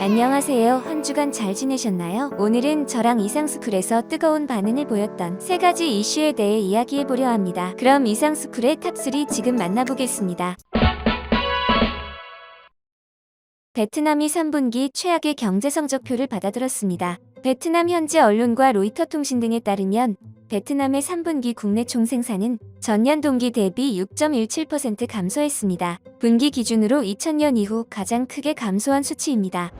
안녕하세요. 한 주간 잘 지내셨나요? 오늘은 저랑 이상스쿨에서 뜨거운 반응을 보였던 3가지 이슈에 대해 이야기해보려 합니다. 그럼 이상스쿨의 탑3 지금 만나보겠습니다. 베트남이 3분기 최악의 경제 성적표를 받아들었습니다. 베트남 현지 언론과 로이터 통신 등에 따르면 베트남의 3분기 국내 총생산은 전년 동기 대비 6.17% 감소했습니다. 분기 기준으로 2000년 이후 가장 크게 감소한 수치입니다.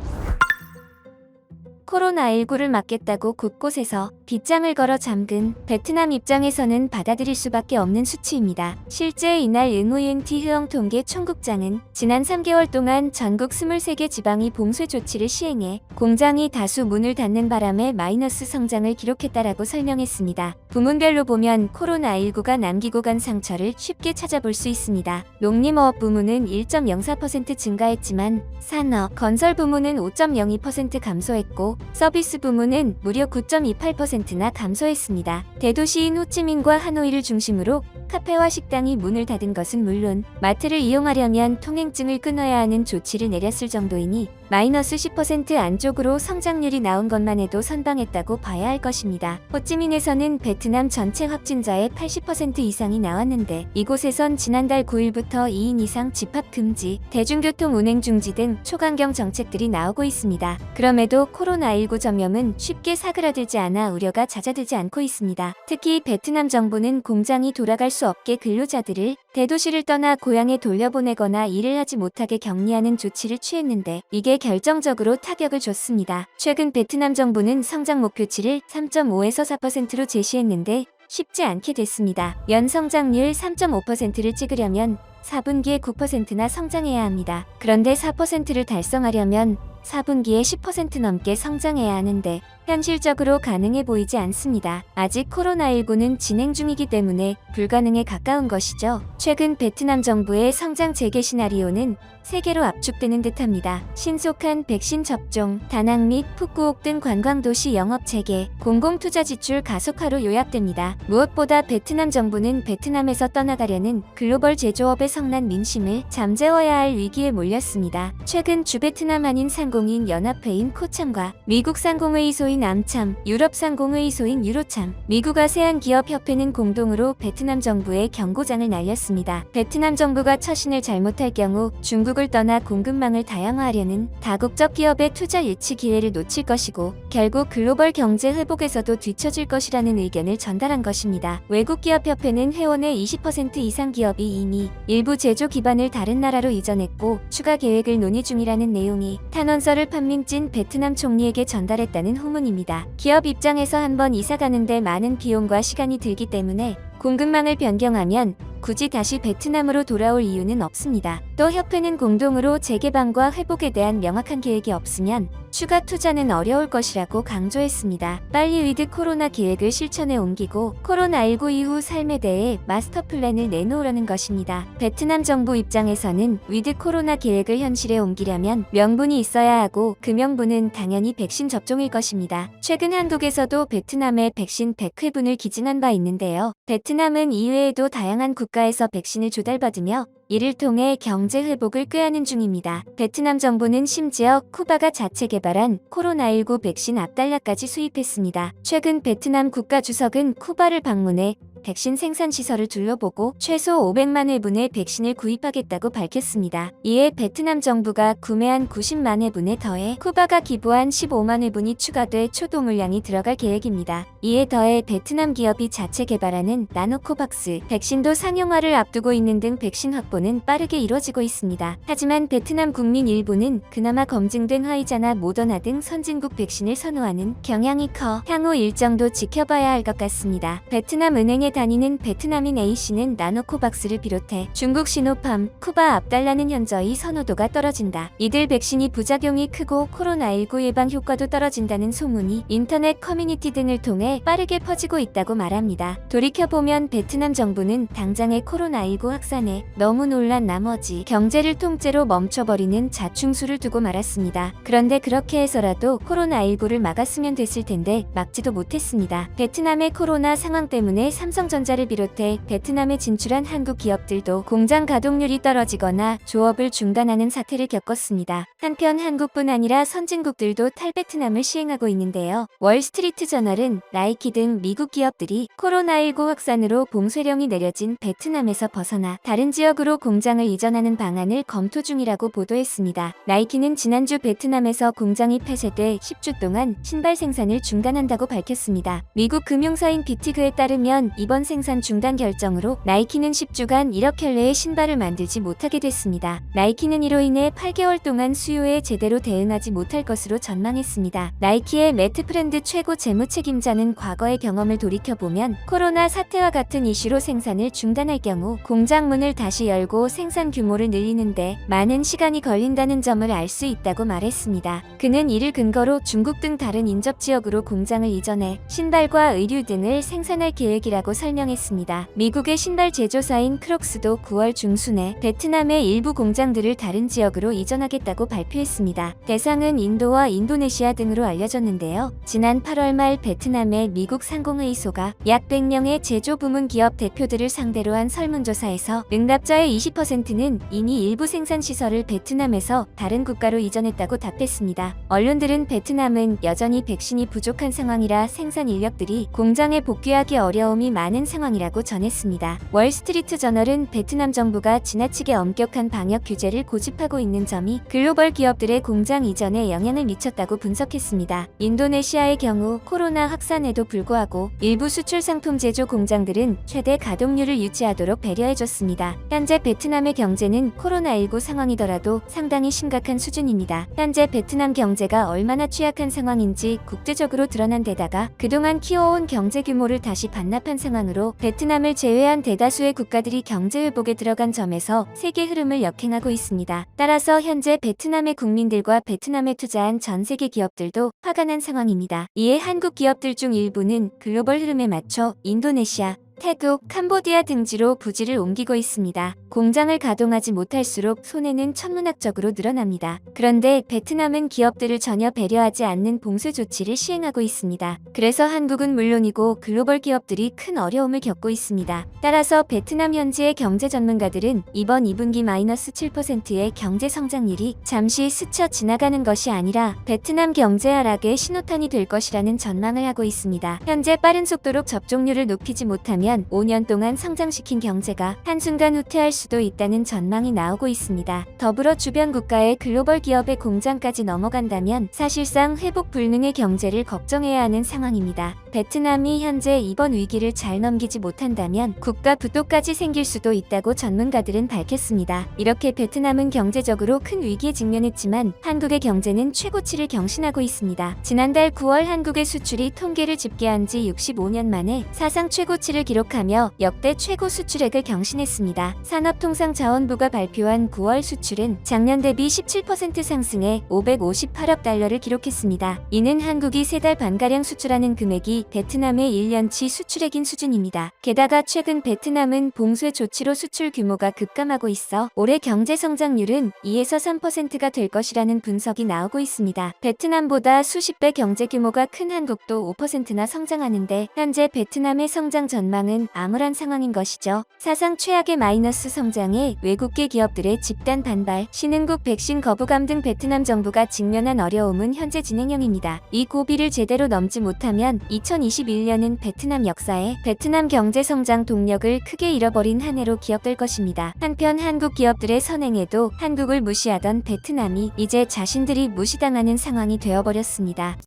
코로나19를 막겠다고 곳곳에서 빗장을 걸어 잠근 베트남 입장에서는 받아들일 수밖에 없는 수치입니다. 실제 이날 응우윤 티흐엉 통계 총국장은 지난 3개월 동안 전국 23개 지방이 봉쇄 조치를 시행해 공장이 다수 문을 닫는 바람에 마이너스 성장을 기록했다라고 설명했습니다. 부문별로 보면 코로나19가 남기고 간 상처를 쉽게 찾아볼 수 있습니다. 농림어업 부문은 1.04% 증가했지만 산업, 건설 부문은 5.02% 감소했고 서비스 부문은 무려 9.28%나 감소했습니다. 대도시인 호치민과 하노이를 중심으로 카페와 식당이 문을 닫은 것은 물론 마트를 이용하려면 통행증을 끊어야 하는 조치를 내렸을 정도이니 마이너스 10% 안쪽으로 성장률이 나온 것만 해도 선방했다고 봐야 할 것입니다. 호찌민에서는 베트남 전체 확진자의 80% 이상이 나왔는데 이곳에선 지난달 9일부터 2인 이상 집합 금지, 대중교통 운행 중지 등 초강경 정책들이 나오고 있습니다. 그럼에도 코로나19 전염은 쉽게 사그라들지 않아 우려가 잦아들지 않고 있습니다. 특히 베트남 정부는 공장이 돌아갈 수 없게 근로자들을 대도시를 떠나 고향에 돌려보내거나 일을 하지 못하게 격리하는 조치를 취했는데 이게 결정적으로 타격을 줬습니다. 최근 베트남 정부는 성장 목표치를 3.5에서 4%로 제시했는데 쉽지 않게 됐습니다. 연 성장률 3.5%를 찍으려면 4분기에 9%나 성장해야 합니다. 그런데 4%를 달성하려면 4분기에 10% 넘게 성장해야 하는데 현실적으로 가능해 보이지 않습니다. 아직 코로나19는 진행 중이기 때문에 불가능에 가까운 것이죠. 최근 베트남 정부의 성장 재개 시나리오는 3개로 압축되는 듯합니다. 신속한 백신 접종, 다낭 및 푸꾸옥 등 관광도시 영업 재개, 공공투자 지출 가속화로 요약됩니다. 무엇보다 베트남 정부는 베트남에서 떠나가려는 글로벌 제조업의 성난 민심을 잠재워야 할 위기에 몰렸습니다. 최근 주베트남 한인 상공인 연합회인 코참과 미국 상공회의소인 암참, 유럽 상공회의소인 유로참, 미국 아세안 기업협회는 공동으로 베트남 정부에 경고장을 날렸습니다. 베트남 정부가 처신을 잘못할 경우 중국을 떠나 공급망을 다양화하려는 다국적 기업의 투자 유치 기회를 놓칠 것이고 결국 글로벌 경제 회복에서도 뒤처질 것이라는 의견을 전달한 것입니다. 외국기업협회는 회원의 20% 이상 기업이 이미 일부 제조 기반을 다른 나라로 이전했고 추가 계획을 논의 중이라는 내용이 탄원서를 판민진 베트남 총리에게 전달했다는 후문입니다. 기업 입장에서 한번 이사 가는데 많은 비용과 시간이 들기 때문에 공급망을 변경하면 굳이 다시 베트남으로 돌아올 이유는 없습니다. 또 협회는 공동으로 재개방과 회복에 대한 명확한 계획이 없으면 추가 투자는 어려울 것이라고 강조했습니다. 빨리 위드 코로나 계획을 실천에 옮기고 코로나19 이후 삶에 대해 마스터 플랜을 내놓으려는 것입니다. 베트남 정부 입장에서는 위드 코로나 계획을 현실에 옮기려면 명분이 있어야 하고 그 명분은 당연히 백신 접종일 것입니다. 최근 한국에서도 베트남에 백신 100회분을 기증한 바 있는데요. 베트남은 이외에도 다양한 국가에서 백신을 조달받으며 이를 통해 경제 회복을 꾀하는 중입니다. 베트남 정부는 심지어 쿠바가 자체 개발한 코로나19 백신 앞달라까지 수입했습니다. 최근 베트남 국가주석은 쿠바를 방문해 백신 생산 시설을 둘러보고 최소 500만 회분의 백신을 구입하겠다고 밝혔습니다. 이에 베트남 정부가 구매한 90만 회분에 더해 쿠바가 기부한 15만 회분이 추가돼 초도 물량이 들어갈 계획입니다. 이에 더해 베트남 기업이 자체 개발하는 나노코박스 백신도 상용화를 앞두고 있는 등 백신 확보는 빠르게 이뤄지고 있습니다. 하지만 베트남 국민 일부는 그나마 검증된 화이자나 모더나 등 선진국 백신을 선호하는 경향이 커 향후 일정도 지켜봐야 할 것 같습니다. 베트남 은행에 다니는 베트남인 A씨는 나노코박스를 비롯해 중국 시노팜, 쿠바 앞달라는 현저히 선호도가 떨어진다. 이들 백신이 부작용이 크고 코로나19 예방 효과도 떨어진다는 소문이 인터넷 커뮤니티 등을 통해 빠르게 퍼지고 있다고 말합니다. 돌이켜보면 베트남 정부는 당장의 코로나19 확산에 너무 너무 놀란 나머지 경제를 통째로 멈춰버리는 자충수를 두고 말았습니다. 그런데 그렇게 해서라도 코로나19를 막았으면 됐을 텐데 막지도 못했습니다. 베트남의 코로나 상황 때문에 삼성전자를 비롯해 베트남에 진출한 한국 기업들도 공장 가동률이 떨어지거나 조업을 중단하는 사태를 겪었습니다. 한편 한국뿐 아니라 선진국들도 탈베트남을 시행하고 있는데요. 월스트리트 저널은 나이키 등 미국 기업들이 코로나19 확산으로 봉쇄령이 내려진 베트남에서 벗어나 다른 지역으로 공장을 이전하는 방안을 검토 중이라고 보도했습니다. 나이키는 지난주 베트남에서 공장이 폐쇄돼 10주 동안 신발 생산을 중단한다고 밝혔습니다. 미국 금융사인 비티그에 따르면 이번 생산 중단 결정으로 나이키는 10주간 1억 켤레의 신발을 만들지 못하게 됐습니다. 나이키는 이로 인해 8개월 동안 수요에 제대로 대응하지 못할 것으로 전망했습니다. 나이키의 매트 프렌드 최고 재무 책임자는 과거의 경험을 돌이켜보면 코로나 사태와 같은 이슈로 생산을 중단할 경우 공장 문을 다시 열고 생산 규모를 늘리는데 많은 시간이 걸린다는 점을 알 수 있다고 말했습니다. 그는 이를 근거로 중국 등 다른 인접 지역으로 공장을 이전해 신발과 의류 등을 생산할 계획이라고 설명했습니다. 미국의 신발 제조사인 크록스도 9월 중순에 베트남의 일부 공장들을 다른 지역으로 이전하겠다고 발표했습니다. 대상은 인도와 인도네시아 등으로 알려졌는데요. 지난 8월 말 베트남의 미국 상공회의소가 약 100명의 제조 부문 기업 대표들을 상대로 한 설문조사에서 응답자의 20%는 이미 일부 생산 시설을 베트남에서 다른 국가로 이전했다고 답했습니다. 언론들은 베트남은 여전히 백신이 부족한 상황이라 생산 인력들이 공장에 복귀하기 어려움이 많은 상황이라고 전했습니다. 월스트리트 저널은 베트남 정부가 지나치게 엄격한 방역 규제를 고집하고 있는 점이 글로벌 기업들의 공장 이전에 영향을 미쳤다고 분석했습니다. 인도네시아의 경우 코로나 확산에도 불구하고 일부 수출 상품 제조 공장들은 최대 가동률을 유지하도록 배려해줬습니다. 현재 베트남의 경제는 코로나19 상황이더라도 상당히 심각한 수준입니다. 현재 베트남 경제가 얼마나 취약한 상황인지 국제적으로 드러난 데다가 그동안 키워온 경제 규모를 다시 반납한 상황으로 베트남을 제외한 대다수의 국가들이 경제 회복에 들어간 점에서 세계 흐름을 역행하고 있습니다. 따라서 현재 베트남의 국민들과 베트남에 투자한 전 세계 기업들도 화가 난 상황입니다. 이에 한국 기업들 중 일부는 글로벌 흐름에 맞춰 인도네시아, 태국, 캄보디아 등지로 부지를 옮기고 있습니다. 공장을 가동하지 못할수록 손해는 천문학적으로 늘어납니다. 그런데 베트남은 기업들을 전혀 배려하지 않는 봉쇄 조치를 시행하고 있습니다. 그래서 한국은 물론이고 글로벌 기업들이 큰 어려움을 겪고 있습니다. 따라서 베트남 현지의 경제 전문가들은 이번 2분기 마이너스 7%의 경제 성장률이 잠시 스쳐 지나가는 것이 아니라 베트남 경제 하락의 신호탄이 될 것이라는 전망을 하고 있습니다. 현재 빠른 속도로 접종률을 높이지 못하면 5년 동안 성장시킨 경제가 한순간 후퇴할 수도 있다는 전망이 나오고 있습니다. 더불어 주변 국가의 글로벌 기업의 공장까지 넘어간다면 사실상 회복 불능의 경제를 걱정해야 하는 상황입니다. 베트남이 현재 이번 위기를 잘 넘기지 못한다면 국가 부도까지 생길 수도 있다고 전문가들은 밝혔습니다. 이렇게 베트남은 경제적으로 큰 위기에 직면했지만 한국의 경제는 최고치를 경신하고 있습니다. 지난달 9월 한국의 수출이 통계를 집계한 지 65년 만에 사상 최고치를 기록하며 역대 최고 수출액을 경신했습니다. 산업통상자원부가 발표한 9월 수출은 작년 대비 17% 상승해 558억 달러를 기록했습니다. 이는 한국이 3달 반가량 수출하는 금액이 베트남의 1년치 수출액인 수준입니다. 게다가 최근 베트남은 봉쇄 조치로 수출 규모가 급감하고 있어 올해 경제 성장률은 2에서 3%가 될 것이라는 분석이 나오고 있습니다. 베트남보다 수십 배 경제 규모가 큰 한국도 5%나 성장하는데 현재 베트남의 성장 전망은 암울한 상황인 것이죠. 사상 최악의 마이너스 성장에 외국계 기업들의 집단 반발, 신흥국 백신 거부감 등 베트남 정부가 직면한 어려움은 현재 진행형입니다. 이 고비를 제대로 넘지 못하면 2021년은 베트남 역사에 베트남 경제 성장 동력을 크게 잃어버린 한 해로 기억될 것입니다. 한편 한국 기업들의 선행에도 한국을 무시하던 베트남이 이제 자신들이 무시당하는 상황이 되어버렸습니다.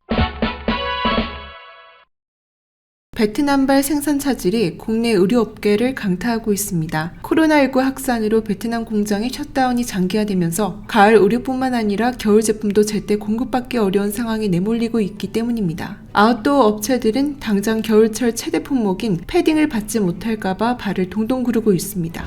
베트남발 생산 차질이 국내 의료업계를 강타하고 있습니다. 코로나19 확산으로 베트남 공장의 셧다운이 장기화되면서 가을 의료뿐만 아니라 겨울 제품도 제때 공급받기 어려운 상황이 내몰리고 있기 때문입니다. 아웃도어 업체들은 당장 겨울철 최대 품목인 패딩을 받지 못할까봐 발을 동동 구르고 있습니다.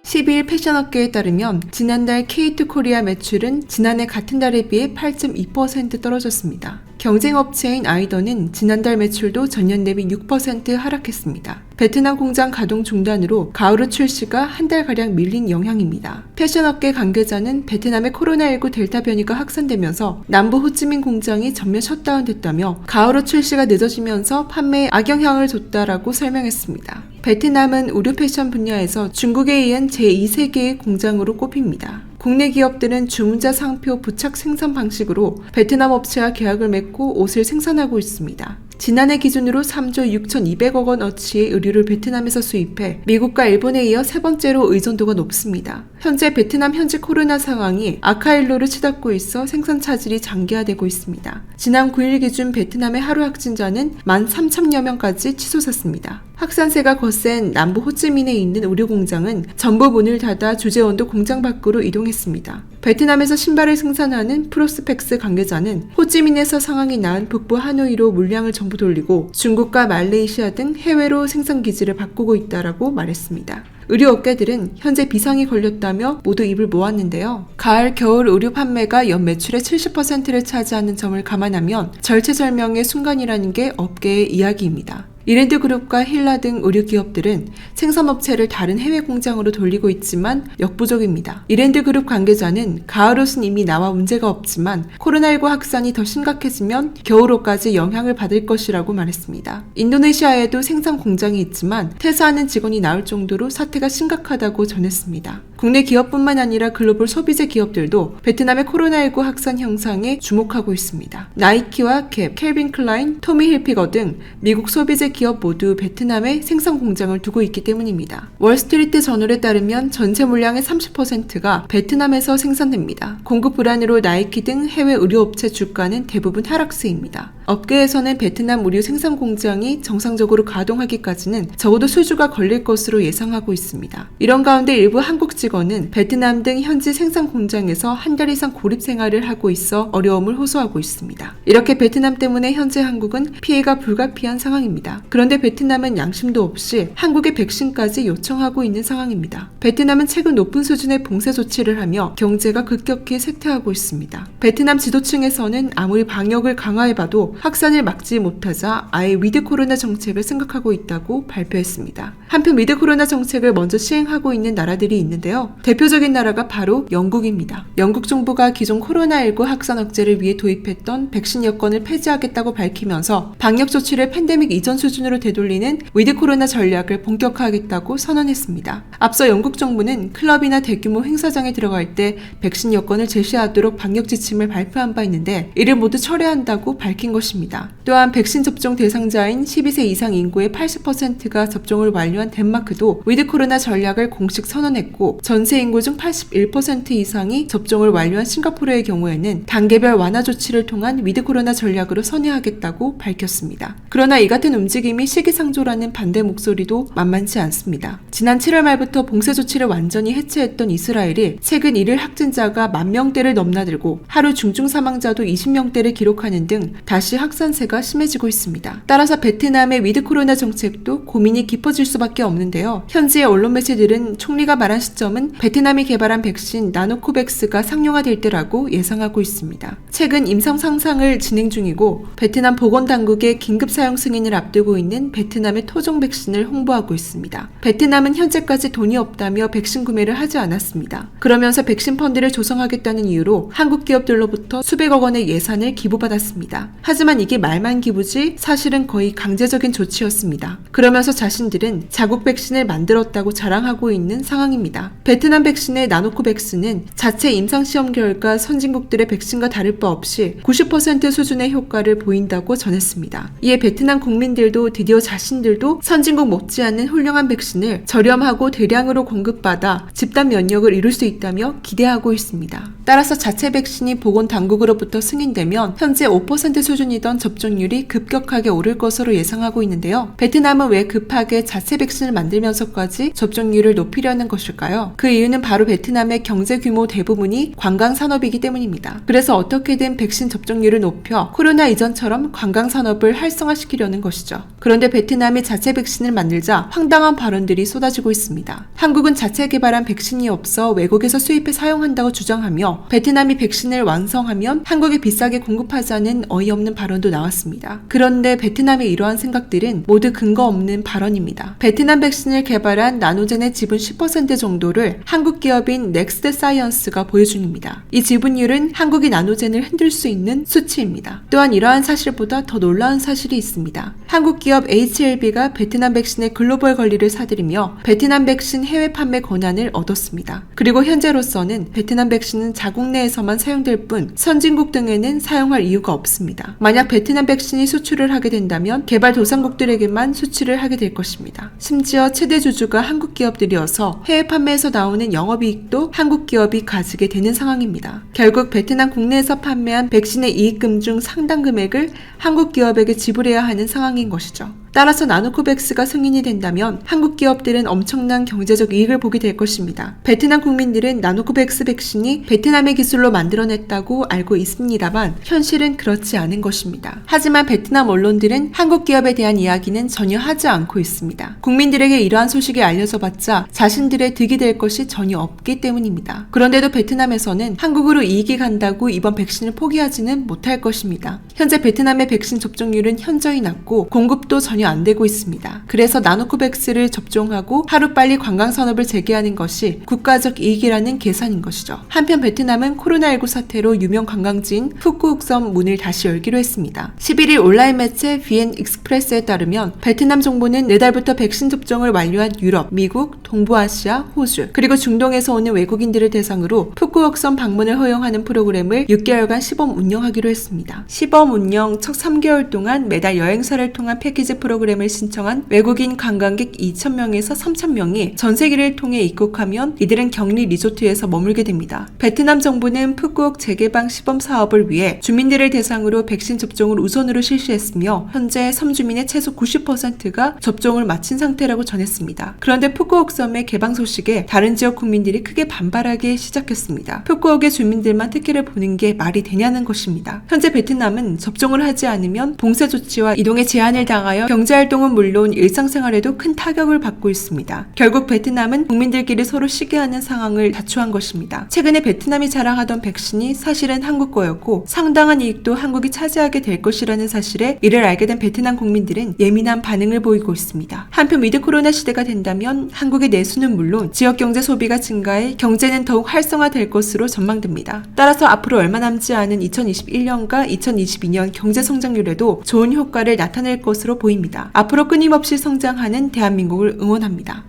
12일 패션업계에 따르면 지난달 K2 코리아 매출은 지난해 같은 달에 비해 8.2% 떨어졌습니다. 경쟁업체인 아이더는 지난달 매출도 전년 대비 6% 하락했습니다. 베트남 공장 가동 중단으로 가을옷 출시가 한 달가량 밀린 영향입니다. 패션업계 관계자는 베트남의 코로나19 델타 변이가 확산되면서 남부 호찌민 공장이 전면 셧다운됐다며 가을옷 출시가 늦어지면서 판매에 악영향을 줬다라고 설명했습니다. 베트남은 의류 패션 분야에서 중국에 이은 제2세계의 공장으로 꼽힙니다. 국내 기업들은 주문자 상표 부착 생산 방식으로 베트남 업체와 계약을 맺고 옷을 생산하고 있습니다. 지난해 기준으로 3조 6,200억 원어치의 의류를 베트남에서 수입해 미국과 일본에 이어 세 번째로 의존도가 높습니다. 현재 베트남 현지 코로나 상황이 악화일로를 치닫고 있어 생산 차질이 장기화되고 있습니다. 지난 9일 기준 베트남의 하루 확진자는 13,000여 명까지 치솟았습니다. 확산세가 거센 남부 호찌민에 있는 의류 공장은 전부 문을 닫아 주재원도 공장 밖으로 이동했습니다. 베트남에서 신발을 생산하는 프로스펙스 관계자는 호찌민에서 상황이 나은 북부 하노이로 물량을 전부 돌리고 중국과 말레이시아 등 해외로 생산 기지를 바꾸고 있다라고 말했습니다. 의류 업계들은 현재 비상이 걸렸다며 모두 입을 모았는데요. 가을, 겨울 의류 판매가 연 매출의 70%를 차지하는 점을 감안하면 절체절명의 순간이라는 게 업계의 이야기입니다. 이랜드 그룹과 힐라 등 의류 기업들은 생산업체를 다른 해외 공장으로 돌리고 있지만 역부족입니다. 이랜드 그룹 관계자는 가을옷은 이미 나와 문제가 없지만 코로나19 확산이 더 심각해지면 겨울옷까지 영향을 받을 것이라고 말했습니다. 인도네시아에도 생산 공장이 있지만 퇴사하는 직원이 나올 정도로 사태가 심각하다고 전했습니다. 국내 기업뿐만 아니라 글로벌 소비재 기업들도 베트남의 코로나19 확산 현상에 주목하고 있습니다. 나이키와 캡, 캘빈 클라인, 토미 힐피거 등 미국 소비재 기업 모두 베트남에 생산 공장을 두고 있기 때문입니다. 월스트리트 저널에 따르면 전체 물량의 30%가 베트남에서 생산됩니다. 공급 불안으로 나이키 등 해외 의류업체 주가는 대부분 하락세입니다. 업계에서는 베트남 의류 생산 공장이 정상적으로 가동하기까지는 적어도 수주가 걸릴 것으로 예상하고 있습니다. 이런 가운데 일부 한국 직원은 베트남 등 현지 생산 공장에서 한 달 이상 고립 생활을 하고 있어 어려움을 호소하고 있습니다. 이렇게 베트남 때문에 현재 한국은 피해가 불가피한 상황입니다. 그런데 베트남은 양심도 없이 한국의 백신까지 요청하고 있는 상황입니다. 베트남은 최근 높은 수준의 봉쇄 조치를 하며 경제가 급격히 쇠퇴하고 있습니다. 베트남 지도층에서는 아무리 방역을 강화해봐도 확산을 막지 못하자 아예 위드 코로나 정책을 생각하고 있다고 발표했습니다. 한편 위드 코로나 정책을 먼저 시행하고 있는 나라들이 있는데요. 대표적인 나라가 바로 영국입니다. 영국 정부가 기존 코로나19 확산 억제를 위해 도입했던 백신 여건을 폐지하겠다고 밝히면서 방역 조치를 팬데믹 이전 수준으로 되돌리는 위드 코로나 전략을 본격화하겠다고 선언했습니다. 앞서 영국 정부는 클럽이나 대규모 행사장에 들어갈 때 백신 여건을 제시하도록 방역 지침을 발표한 바 있는데 이를 모두 철회한다고 밝힌 것입니다. 또한 백신 접종 대상자인 12세 이상 인구의 80%가 접종을 완료한 덴마크도 위드 코로나 전략을 공식 선언했고 전세 인구 중 81% 이상이 접종을 완료한 싱가포르의 경우에는 단계별 완화 조치를 통한 위드 코로나 전략으로 선회하겠다고 밝혔습니다. 그러나 이 같은 움직임이 시기상조라는 반대 목소리도 만만치 않습니다. 지난 7월 말부터 봉쇄 조치를 완전히 해체했던 이스라엘이 최근 일일 확진자가 10,000명대를 넘나들고 하루 중증 사망자도 20명대를 기록하는 등 다시 확산세가 심해지고 있습니다. 따라서 베트남의 위드 코로나 정책도 고민이 깊어질 수밖에 없는데요. 현지의 언론 매체들은 총리가 말한 시점은 베트남이 개발한 백신 나노코백스가 상용화될 때라고 예상하고 있습니다. 최근 임상 상상을 진행 중이고 베트남 보건당국의 긴급 사용 승인을 앞두고 있는 베트남의 토종 백신을 홍보하고 있습니다. 베트남은 현재까지 돈이 없다며 백신 구매를 하지 않았습니다. 그러면서 백신 펀드를 조성하겠다는 이유로 한국 기업들로부터 수백억 원의 예산을 기부받았습니다. 하지만 이게 말만 기부지 사실은 거의 강제적인 조치였습니다. 그러면서 자신들은 자국 백신을 만들었다고 자랑하고 있는 상황입니다. 베트남 백신의 나노코백스는 자체 임상시험 결과 선진국들의 백신과 다를 바 없이 90% 수준의 효과를 보인다고 전했습니다. 이에 베트남 국민들도 드디어 자신들도 선진국 못지않은 훌륭한 백신을 저렴하고 대량으로 공급받아 집단 면역을 이룰 수 있다며 기대하고 있습니다. 따라서 자체 백신이 보건당국으로부터 승인되면 현재 5% 수준이던 접종률이 급격하게 오를 것으로 예상하고 있는데요. 베트남은 왜 급하게 자체 백신을 만들면서까지 접종률을 높이려는 것일까요? 그 이유는 바로 베트남의 경제 규모 대부분이 관광 산업이기 때문입니다. 그래서 어떻게든 백신 접종률을 높여 코로나 이전처럼 관광 산업을 활성화시키려는 것이죠. 그런데 베트남이 자체 백신을 만들자 황당한 발언들이 쏟아지고 있습니다. 한국은 자체 개발한 백신이 없어 외국에서 수입해 사용한다고 주장하며 베트남이 백신을 완성하면 한국에 비싸게 공급하자는 어이없는 발언도 나왔습니다. 그런데 베트남의 이러한 생각들은 모두 근거 없는 발언입니다. 베트남 백신을 개발한 나노젠의 지분 10% 정도를 한국 기업인 넥스트 사이언스가 보유 중입니다. 이 지분율은 한국이 나노젠을 흔들 수 있는 수치입니다. 또한 이러한 사실보다 더 놀라운 사실이 있습니다. 한국 기업 HLB가 베트남 백신의 글로벌 권리를 사들이며 베트남 백신 해외 판매 권한을 얻었습니다. 그리고 현재로서는 베트남 백신은 자국 내에서만 사용될 뿐 선진국 등에는 사용할 이유가 없습니다. 만약 베트남 백신이 수출을 하게 된다면 개발도상국들에게만 수출을 하게 될 것입니다. 심지어 최대 주주가 한국 기업들이어서 해외 판매에서 나오는 영업이익도 한국 기업이 가지게 되는 상황입니다. 결국 베트남 국내에서 판매한 백신의 이익금 중 상당 금액을 한국 기업에게 지불해야 하는 상황인 것이죠. 따라서 나노코백스가 승인이 된다면 한국 기업들은 엄청난 경제적 이익을 보게 될 것입니다. 베트남 국민들은 나노코백스 백신이 베트남의 기술로 만들어냈다고 알고 있습니다만 현실은 그렇지 않은 것입니다. 하지만 베트남 언론들은 한국 기업에 대한 이야기는 전혀 하지 않고 있습니다. 국민들에게 이러한 소식이 알려져봤자 자신들의 득이 될 것이 전혀 없기 때문입니다. 그런데도 베트남에서는 한국으로 이익이 간다고 이번 백신을 포기하지는 못할 것입니다. 현재 베트남의 백신 접종률은 현저히 낮고 공급도 전혀 안 되고 있습니다. 그래서 나노코백스를 접종하고 하루빨리 관광산업을 재개하는 것이 국가적 이익이라는 계산인 것이죠. 한편 베트남은 코로나19 사태로 유명 관광지인 푸꾸옥섬 문을 다시 열기로 했습니다. 11일 온라인 매체 VN 익스프레스에 따르면 베트남 정부는 내달부터 백신 접종을 완료한 유럽, 미국, 동부아시아, 호주, 그리고 중동에서 오는 외국인들을 대상으로 푸꾸옥섬 방문을 허용하는 프로그램을 6개월간 시범 운영하기로 했습니다. 시범 운영 첫 3개월 동안 매달 여행사를 통한 패키지 프로그램을 신청한 외국인 관광객 2,000명에서 3,000명이 전 세계를 통해 입국하면 이들은 격리 리조트에서 머물게 됩니다. 베트남 정부는 푸꾸옥 재개방 시범 사업을 위해 주민들을 대상으로 백신 접종을 우선으로 실시했으며 현재 섬 주민의 최소 90%가 접종을 마친 상태라고 전했습니다. 그런데 푸꾸옥섬의 개방 소식에 다른 지역 국민들이 크게 반발하기 시작했습니다. 푸꾸옥의 주민들만 특혜를 보는 게 말이 되냐는 것입니다. 현재 베트남은 접종을 하지 않으면 봉쇄 조치와 이동에 제한을 당하여 경제활동은 물론 일상생활에도 큰 타격을 받고 있습니다. 결국 베트남은 국민들끼리 서로 시기하는 상황을 자초한 것입니다. 최근에 베트남이 자랑하던 백신이 사실은 한국 거였고 상당한 이익도 한국이 차지하게 될 것이라는 사실에 이를 알게 된 베트남 국민들은 예민한 반응을 보이고 있습니다. 한편 위드 코로나 시대가 된다면 한국의 내수는 물론 지역경제 소비가 증가해 경제는 더욱 활성화될 것으로 전망됩니다. 따라서 앞으로 얼마 남지 않은 2021년과 2022년 경제 성장률에도 좋은 효과를 나타낼 것으로 보입니다. 앞으로 끊임없이 성장하는 대한민국을 응원합니다.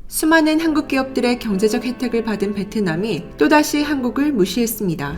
수많은 한국 기업들의 경제적 혜택을 받은 베트남이 또다시 한국을 무시했습니다.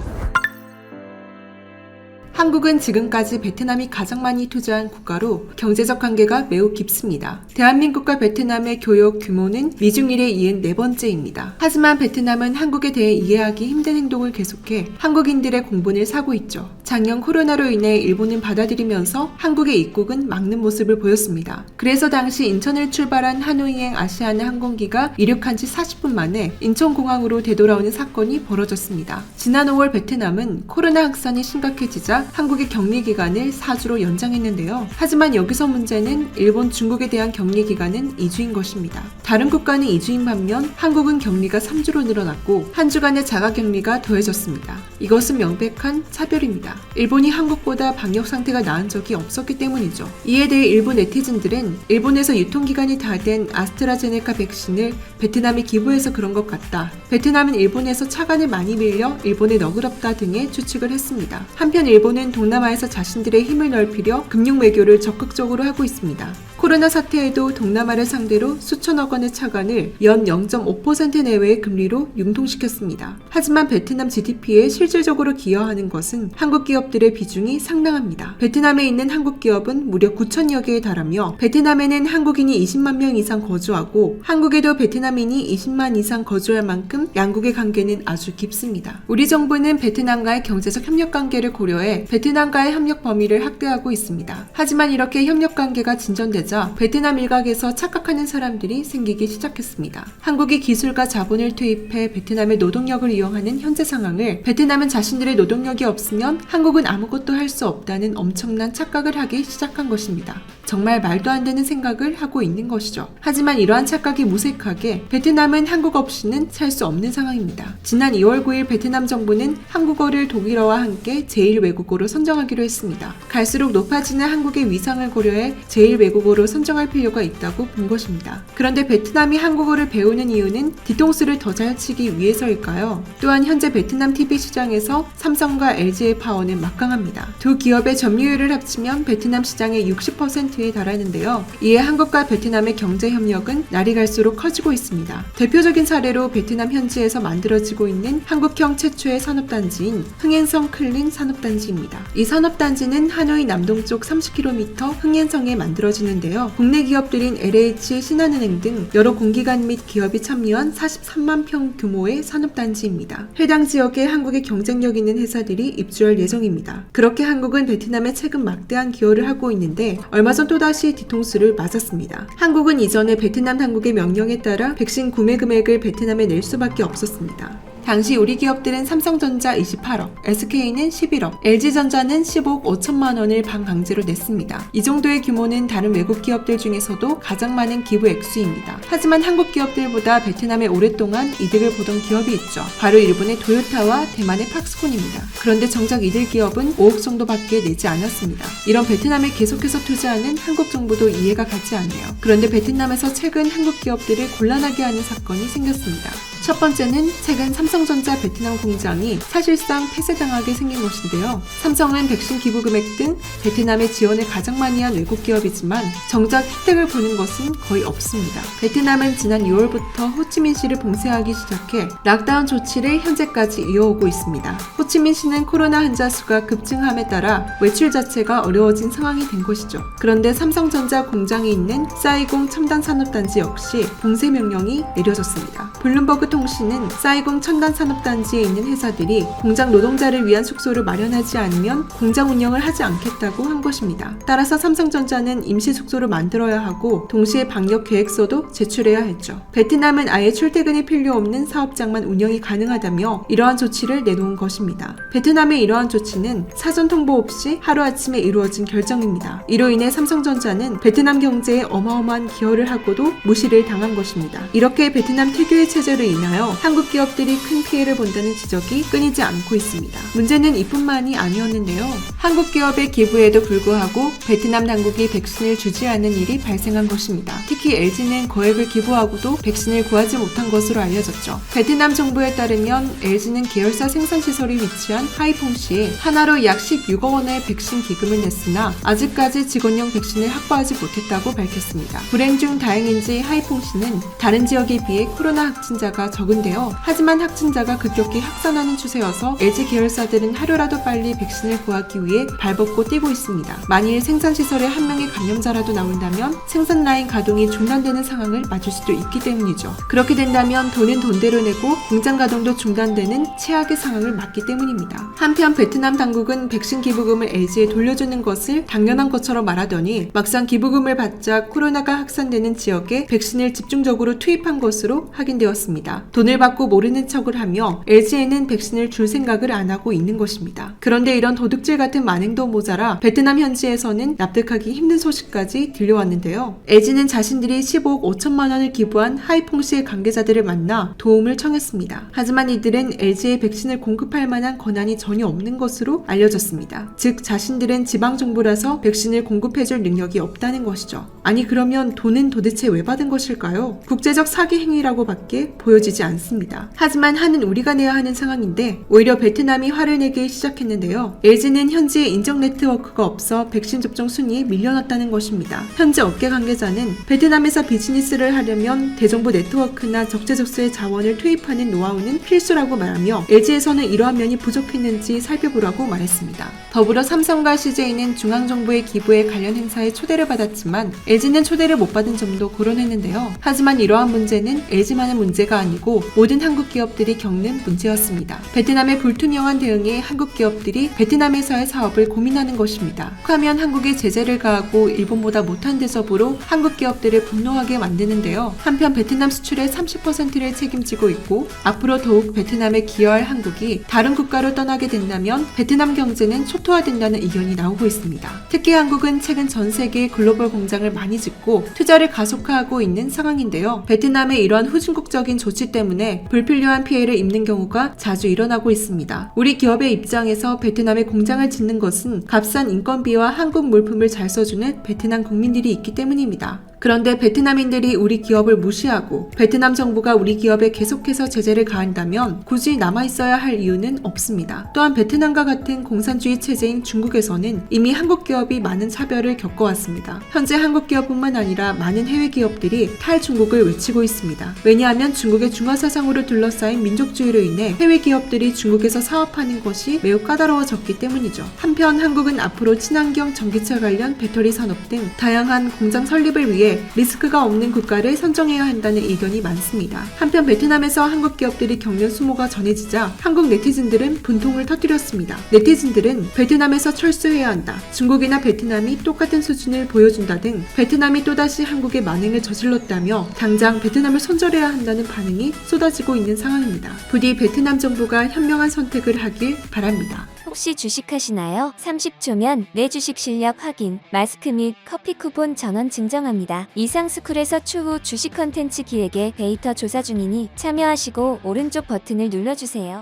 한국은 지금까지 베트남이 가장 많이 투자한 국가로 경제적 관계가 매우 깊습니다. 대한민국과 베트남의 교역 규모는 미중일에 이은 4번째입니다. 하지만 베트남은 한국에 대해 이해하기 힘든 행동을 계속해 한국인들의 공분을 사고 있죠. 작년 코로나로 인해 일본은 받아들이면서 한국의 입국은 막는 모습을 보였습니다. 그래서 당시 인천을 출발한 하노이행 아시아나 항공기가 이륙한 지 40분 만에 인천공항으로 되돌아오는 사건이 벌어졌습니다. 지난 5월 베트남은 코로나 확산이 심각해지자 한국의 격리 기간을 4주로 연장했는데요. 하지만 여기서 문제는 일본, 중국에 대한 격리 기간은 2주인 것입니다. 다른 국가는 2주인 반면 한국은 격리가 3주로 늘어났고 한 주간의 자가격리가 더해졌습니다. 이것은 명백한 차별입니다. 일본이 한국보다 방역 상태가 나은 적이 없었기 때문이죠. 이에 대해 일본 네티즌들은 일본에서 유통기간이 다 된 아스트라제네카 백신을 베트남에 기부해서 그런 것 같다. 베트남은 일본에서 차관을 많이 밀려 일본에 너그럽다 등의 추측을 했습니다. 한편 일본은 동남아에서 자신들의 힘을 넓히려 금융 외교를 적극적으로 하고 있습니다. 코로나 사태에도 동남아를 상대로 수천억 원의 차관을 연 0.5% 내외의 금리로 융통시켰습니다. 하지만 베트남 GDP에 실질적으로 기여하는 것은 한국 기업들의 비중이 상당합니다. 베트남에 있는 한국 기업은 무려 9천여 개에 달하며 베트남에는 한국인이 20만 명 이상 거주하고 한국에도 베트남인이 20만 이상 거주할 만큼 양국의 관계는 아주 깊습니다. 우리 정부는 베트남과의 경제적 협력 관계를 고려해 베트남과의 협력 범위를 확대하고 있습니다. 하지만 이렇게 협력 관계가 진전되자 되자 베트남 일각에서 착각하는 사람들이 생기기 시작했습니다. 한국이 기술과 자본을 투입해 베트남의 노동력을 이용하는 현재 상황을 베트남은 자신들의 노동력이 없으면 한국은 아무것도 할 수 없다는 엄청난 착각을 하기 시작한 것입니다. 정말 말도 안 되는 생각을 하고 있는 것이죠. 하지만 이러한 착각이 무색하게 베트남은 한국 없이는 살 수 없는 상황입니다. 지난 2월 9일 베트남 정부는 한국어를 독일어와 함께 제1외국어로 선정하기로 했습니다. 갈수록 높아지는 한국의 위상을 고려해 제1외국어로 선정할 필요가 있다고 본 것입니다. 그런데 베트남이 한국어를 배우는 이유는 뒤통수를 더 잘 치기 위해서일까요? 또한 현재 베트남 TV 시장에서 삼성과 LG의 파워는 막강합니다. 두 기업의 점유율을 합치면 베트남 시장의 60%에 달하는데요. 이에 한국과 베트남의 경제 협력은 날이 갈수록 커지고 있습니다. 대표적인 사례로 베트남 현지에서 만들어지고 있는 한국형 최초의 산업단지인 흥앤성 클린 산업단지입니다. 이 산업단지는 하노이 남동쪽 30km 흥앤성에 만들어지는데요. 국내 기업들인 LH, 신한은행 등 여러 공기관 및 기업이 참여한 43만 평 규모의 산업단지입니다. 해당 지역에 한국의 경쟁력 있는 회사들이 입주할 예정입니다. 그렇게 한국은 베트남에 최근 막대한 기여를 하고 있는데 얼마 전 또다시 뒤통수를 맞았습니다. 한국은 이전에 베트남 당국의 명령에 따라 백신 구매 금액을 베트남에 낼 수밖에 없었습니다. 당시 우리 기업들은 삼성전자 28억, SK는 11억, LG전자는 15억 5천만 원을 반강제로 냈습니다. 이 정도의 규모는 다른 외국 기업들 중에서도 가장 많은 기부 액수입니다. 하지만 한국 기업들보다 베트남에 오랫동안 이득을 보던 기업이 있죠. 바로 일본의 도요타와 대만의 팍스콘입니다. 그런데 정작 이들 기업은 5억 정도밖에 내지 않았습니다. 이런 베트남에 계속해서 투자하는 한국 정부도 이해가 가지 않네요. 그런데 베트남에서 최근 한국 기업들을 곤란하게 하는 사건이 생겼습니다. 첫 번째는 최근 삼성전자 베트남 공장이 사실상 폐쇄당하게 생긴 것인데요. 삼성은 백신 기부 금액 등 베트남에 지원을 가장 많이 한 외국 기업이지만 정작 혜택을 보는 것은 거의 없습니다. 베트남은 지난 6월부터 호치민시를 봉쇄하기 시작해 락다운 조치를 현재까지 이어오고 있습니다. 호치민시는 코로나 환자 수가 급증함에 따라 외출 자체가 어려워진 상황이 된 것이죠. 그런데 삼성전자 공장이 있는 사이공 첨단산업단지 역시 봉쇄 명령이 내려졌습니다. 블룸버그 통신은 사이공 첨단산업단지에 있는 회사들이 공장 노동자를 위한 숙소를 마련하지 않으면 공장 운영을 하지 않겠다고 한 것입니다. 따라서 삼성전자는 임시 숙소를 만들어야 하고 동시에 방역 계획서도 제출해야 했죠. 베트남은 아예 출퇴근이 필요 없는 사업장만 운영이 가능하다며 이러한 조치를 내놓은 것입니다. 베트남의 이러한 조치는 사전 통보 없이 하루아침에 이루어진 결정입니다. 이로 인해 삼성전자는 베트남 경제에 어마어마한 기여를 하고도 무시를 당한 것입니다. 이렇게 베트남 특유의 체제로 인하여 한국 기업들이 큰 피해를 본다는 지적이 끊이지 않고 있습니다. 문제는 이뿐만이 아니었는데요. 한국 기업의 기부에도 불구하고 베트남 당국이 백신을 주지 않는 일이 발생한 것입니다. 특히 LG는 거액을 기부하고도 백신을 구하지 못한 것으로 알려졌죠. 베트남 정부에 따르면 LG는 계열사 생산시설이 위치한 하이퐁시에 하나로 약 16억 원의 백신 기금을 냈으나 아직까지 직원용 백신을 확보하지 못했다고 밝혔습니다. 불행 중 다행인지 하이퐁시는 다른 지역에 비해 코로나 확진자가 적은데요. 하지만 확진자가 급격히 확산하는 추세여서 LG 계열사들은 하루라도 빨리 백신을 구하기 위해 발벗고 뛰고 있습니다. 만일 생산시설에 한 명의 감염자라도 나온다면 생산 라인 가동이 중단되는 상황을 맞을 수도 있기 때문이죠. 그렇게 된다면 돈은 돈대로 내고 공장 가동도 중단되는 최악의 상황을 맞기 때문입니다. 한편 베트남 당국은 백신 기부금을 LG에 돌려주는 것을 당연한 것처럼 말하더니 막상 기부금을 받자 코로나가 확산되는 지역에 백신을 집중적으로 투입한 것으로 확인되었습니다. 돈을 받고 모르는 척을 하며 LG에는 백신을 줄 생각을 안 하고 있는 것입니다. 그런데 이런 도둑질 같은 만행도 모자라 베트남 현지에서는 납득하기 힘든 소식까지 들려왔는데요. LG는 자신들이 15억 5천만 원을 기부한 하이퐁시의 관계자들을 만나 도움을 청했습니다. 하지만 이들은 LG에 백신을 공급할 만한 권한이 전혀 없는 것으로 알려졌습니다. 즉 자신들은 지방정부라서 백신을 공급해줄 능력이 없다는 것이죠. 아니 그러면 돈은 도대체 왜 받은 것일까요? 국제적 사기 행위라고 밖에 보여지지 않습니다. 하지만 한은 우리가 내야 하는 상황인데 오히려 베트남이 화를 내기 시작했는데요. LG는 현지에 인적 네트워크가 없어 백신 접종 순위에 밀려났다는 것입니다. 현지 업계 관계자는 베트남에서 비즈니스를 하려면 대정부 네트워크나 적재적소의 자원을 투입하는 노하우는 필수라고 말하며 LG에서는 이러한 면이 부족했는지 살펴보라고 말했습니다. 더불어 삼성과 CJ는 중앙정부의 기부에 관련 행사에 초대를 받았지만 LG는 초대를 못 받은 점도 거론했는데요. 하지만 이러한 문제는 LG만의 문제가 아니고 모든 한국 기업들이 기업들이 겪는 문제였습니다. 베트남의 불투명한 대응에 한국 기업들이 베트남에서의 사업을 고민하는 것입니다. 하면 한국에 제재를 가하고 일본보다 못한 대접으로 한국 기업들을 분노하게 만드는데요. 한편 베트남 수출의 30%를 책임지고 있고 앞으로 더욱 베트남에 기여할 한국이 다른 국가로 떠나게 된다면 베트남 경제는 초토화된다는 의견이 나오고 있습니다. 특히 한국은 최근 전 세계에 글로벌 공장을 많이 짓고 투자를 가속화하고 있는 상황인데요. 베트남의 이러한 후진국적인 조치 때문에 불필요한 피해를 입는 경우가 자주 일어나고 있습니다. 우리 기업의 입장에서 베트남에 공장을 짓는 것은 값싼 인건비와 한국 물품을 잘 써주는 베트남 국민들이 있기 때문입니다. 그런데 베트남인들이 우리 기업을 무시하고 베트남 정부가 우리 기업에 계속해서 제재를 가한다면 굳이 남아있어야 할 이유는 없습니다. 또한 베트남과 같은 공산주의 체제인 중국에서는 이미 한국 기업이 많은 차별을 겪어왔습니다. 현재 한국 기업뿐만 아니라 많은 해외 기업들이 탈중국을 외치고 있습니다. 왜냐하면 중국의 중화사상으로 둘러싸인 민족주의로 인해 해외 기업들이 중국에서 사업하는 것이 매우 까다로워졌기 때문이죠. 한편 한국은 앞으로 친환경 전기차 관련 배터리 산업 등 다양한 공장 설립을 위해 리스크가 없는 국가를 선정해야 한다는 의견이 많습니다. 한편 베트남에서 한국 기업들이 겪는 수모가 전해지자 한국 네티즌들은 분통을 터뜨렸습니다. 네티즌들은 베트남에서 철수해야 한다, 중국이나 베트남이 똑같은 수준을 보여준다 등 베트남이 또다시 한국에 만행을 저질렀다며 당장 베트남을 손절해야 한다는 반응이 쏟아지고 있는 상황입니다. 부디 베트남 정부가 현명한 선택을 하길 바랍니다. 혹시 주식하시나요? 30초면 내 주식 실력 확인, 마스크 및 커피 쿠폰 전원 증정합니다. 이상스쿨에서 추후 주식 컨텐츠 기획에 데이터 조사 중이니 참여하시고 오른쪽 버튼을 눌러주세요.